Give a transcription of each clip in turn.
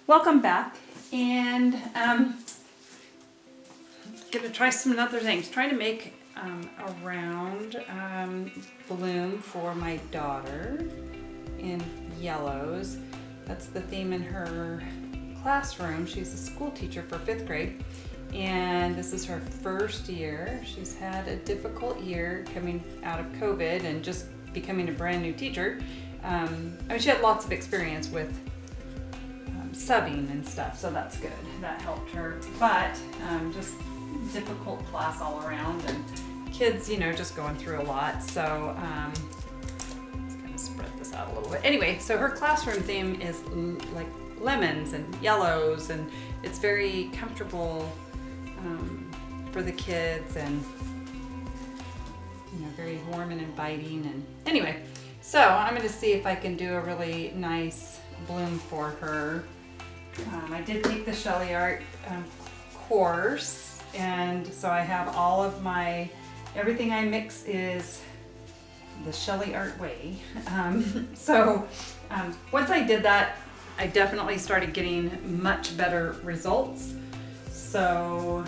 Welcome back, and gonna try some other things. Trying to make a round balloon for my daughter in yellows. That's the theme in her classroom. She's a school teacher for 5th grade, and this is her first year. She's had a difficult year coming out of COVID and just becoming a brand new teacher. I mean, she had lots of experience with subbing and stuff, so that's good. That helped her, but just difficult class all around, and kids, you know, just going through a lot. So let's kind of spread this out a little bit. Anyway, so her classroom theme is like lemons and yellows, and it's very comfortable for the kids, and you know, very warm and inviting. And anyway, so I'm going to see if I can do a really nice bloom for her. I did take the Shelee Art course, and so I have all of my, everything I mix is the Shelee Art way. Once I did that, I definitely started getting much better results. So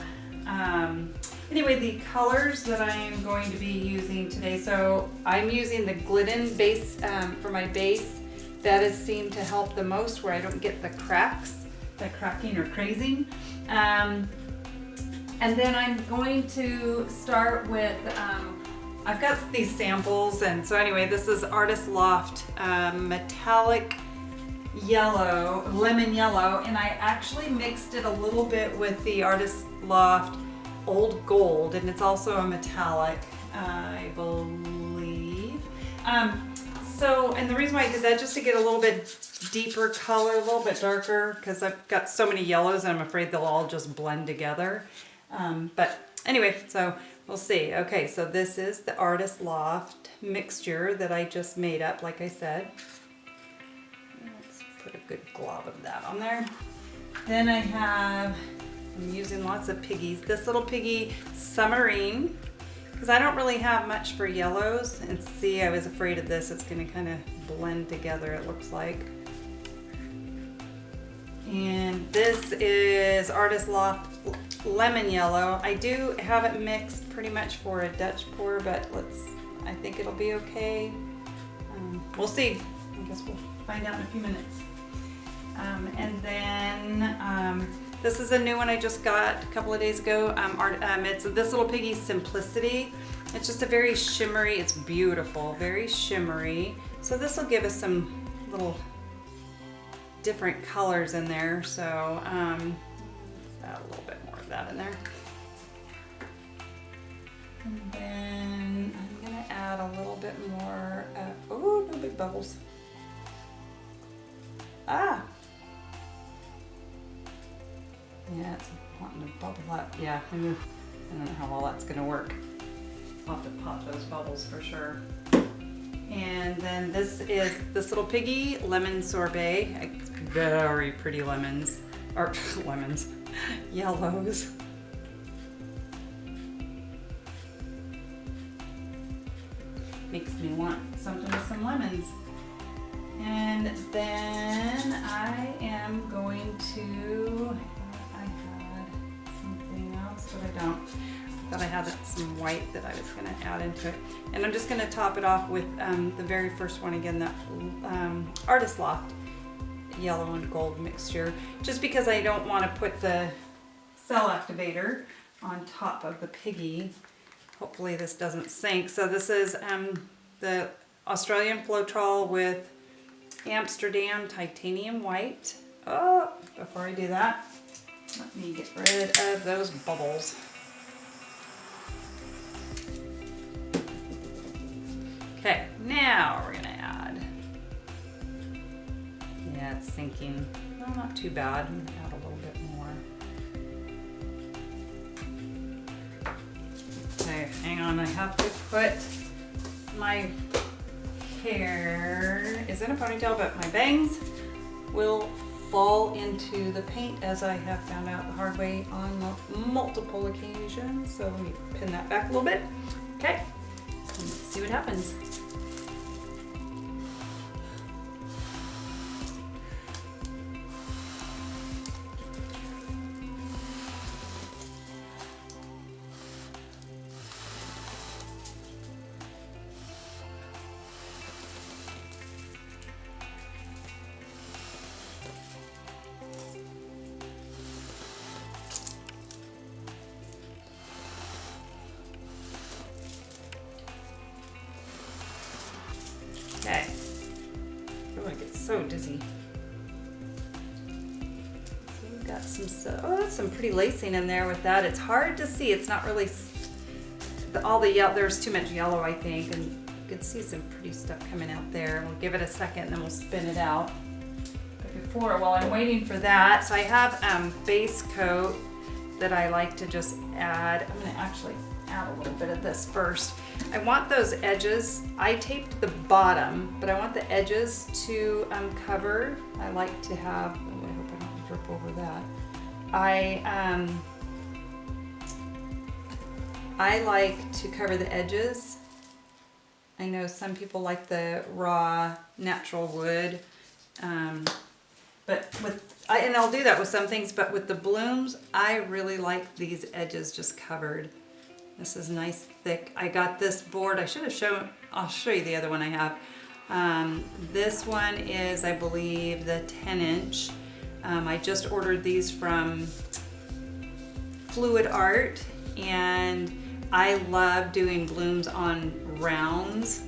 anyway, the colors that I am going to be using today, so I'm using the Glidden base for my base. That has seemed to help the most, where I don't get the cracks, the cracking or crazing. And then I'm going to start with, I've got these samples, and so anyway, this is Artis Loft metallic yellow, lemon yellow, and I actually mixed it a little bit with the Artis Loft Old Gold, and it's also a metallic, I believe. And the reason why I did that, just to get a little bit deeper color, a little bit darker, because I've got so many yellows and I'm afraid they'll all just blend together. But anyway, so we'll see. Okay, so this is the Artis Loft mixture that I just made up, like I said. Let's put a good glob of that on there. Then I'm using lots of piggies. This little piggy Submarine, because I don't really have much for yellows. And see, I was afraid of this. It's going to kind of blend together, it looks like. And this is Artis Loft Lemon Yellow. I do have it mixed pretty much for a Dutch pour, but I think it'll be okay. We'll see. I guess we'll find out in a few minutes. And then this is a new one I just got a couple of days ago. It's this little piggy Simplicity. It's just a very shimmery, it's beautiful, very shimmery. So this will give us some little different colors in there. So add a little bit more of that in there. And then I'm gonna add a little bit more, oh, no big bubbles. Yeah, it's wanting to bubble up. Yeah, I don't know how well that's gonna work. I'll have to pop those bubbles for sure. And then this is this little piggy Lemon Sorbet. Very pretty lemons, or lemons, yellows. Makes me want something with some lemons. And then I am going to, I had something else, but I don't. I thought I had some white that I was going to add into it. And I'm just going to top it off with the very first one again, that Artis Loft yellow and gold mixture, just because I don't want to put the cell activator on top of the piggy. Hopefully this doesn't sink. So this is the Australian Floetrol with Amsterdam titanium white. Oh, before I do that, let me get rid of those bubbles. Okay, now we're gonna add, yeah, it's sinking. No, not too bad. I'm gonna add a little bit more. Okay, hang on, I have to put my hair, is in a ponytail, but my bangs will fall into the paint, as I have found out the hard way on multiple occasions. So let me pin that back a little bit. Okay, let's see what happens. I've got oh, that's some pretty lacing in there with that. It's hard to see. It's not really, all the yellow, there's too much yellow, I think, and you can see some pretty stuff coming out there. We'll give it a second and then we'll spin it out. But before, while I'm waiting for that, so I have base coat that I like to just add. I'm gonna actually add a little bit of this first. I want those edges, I taped the bottom, but I want the edges to cover. I like to have, oh, I hope I don't drip over that. I like to cover the edges. I know some people like the raw natural wood, but and I'll do that with some things, but with the blooms, I really like these edges just covered. This is nice, thick. I got this board, I should have shown, I'll show you the other one I have. This one is, I believe, the 10-inch. I just ordered these from Shelee Art, and I love doing blooms on rounds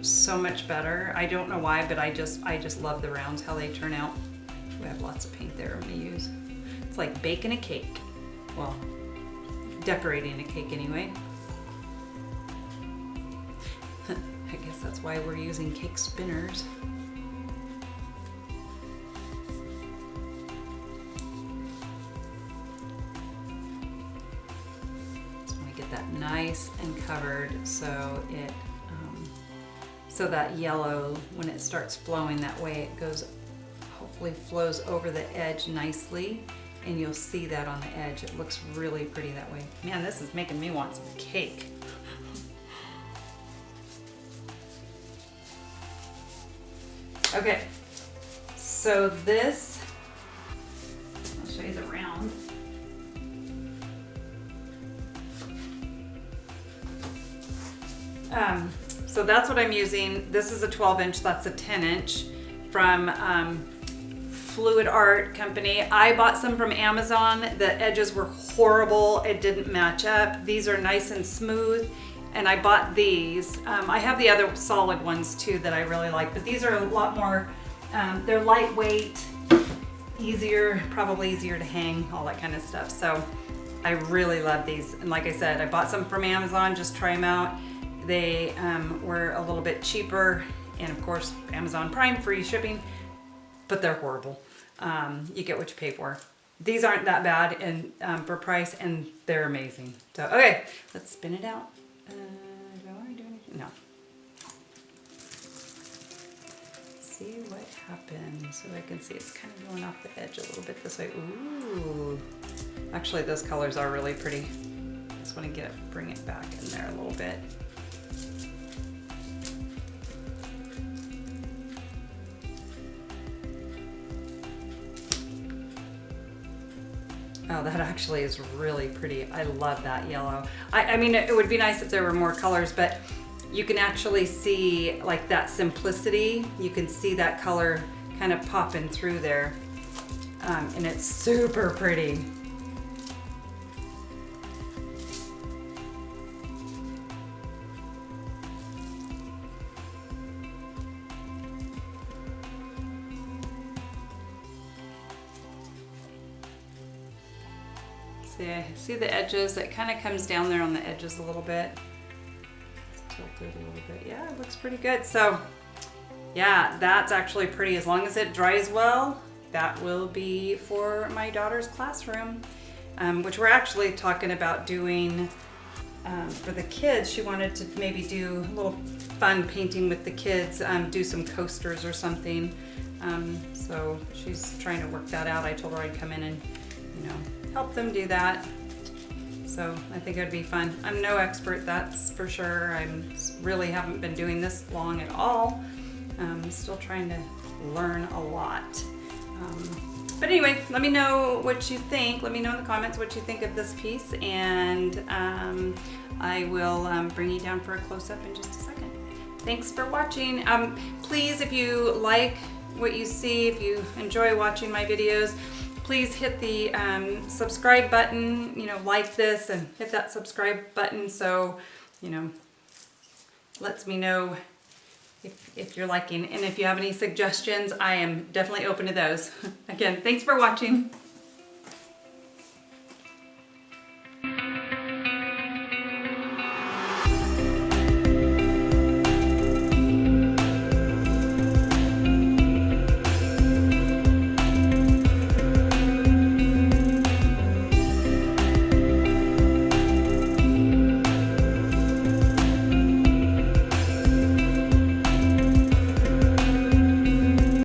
so much better. I don't know why, but I just love the rounds, how they turn out. We have lots of paint there I'm gonna use. It's like baking a cake. Well, decorating a cake anyway. I guess that's why we're using cake spinners. Just want to get that nice and covered so it, so that yellow, when it starts flowing that way, it goes, hopefully flows over the edge nicely. And you'll see that on the edge. It looks really pretty that way. Man, this is making me want some cake. Okay, so this, I'll show you the round. So that's what I'm using. This is a 12-inch, that's a 10-inch from Shelee Art company. I bought some from Amazon. The edges were horrible. It didn't match up. These are nice and smooth, and I bought these. I have the other solid ones too that I really like, but these are a lot more, they're lightweight, easier, probably easier to hang, all that kind of stuff. So I really love these. And like I said, I bought some from Amazon, just try them out. They were a little bit cheaper, and of course, Amazon Prime, free shipping, but they're horrible. You get what you pay for. These aren't that bad and for price, and they're amazing. So, okay, let's spin it out. Do I do anything? No. See what happens. So I can see it's kind of going off the edge a little bit this way. Ooh. Actually, those colors are really pretty. Just want to bring it back in there a little bit. Oh, that actually is really pretty. I love that yellow. I mean, it would be nice if there were more colors, but you can actually see like that simplicity. You can see that color kind of popping through there. And it's super pretty. See the edges? It kind of comes down there on the edges a little bit. Let's tilt it a little bit. Yeah, it looks pretty good. So yeah, that's actually pretty. As long as it dries well, that will be for my daughter's classroom, which we're actually talking about doing for the kids. She wanted to maybe do a little fun painting with the kids, do some coasters or something. So she's trying to work that out. I told her I'd come in and, you know, help them do that. So I think it'd be fun. I'm no expert, that's for sure. I really haven't been doing this long at all. I'm still trying to learn a lot. But anyway, let me know what you think. Let me know in the comments what you think of this piece, and I will bring you down for a close-up in just a second. Thanks for watching. Please, if you like what you see, if you enjoy watching my videos, please hit the subscribe button, you know, like this and hit that subscribe button so, you know, lets me know if you're liking. And if you have any suggestions, I am definitely open to those. Again, thanks for watching.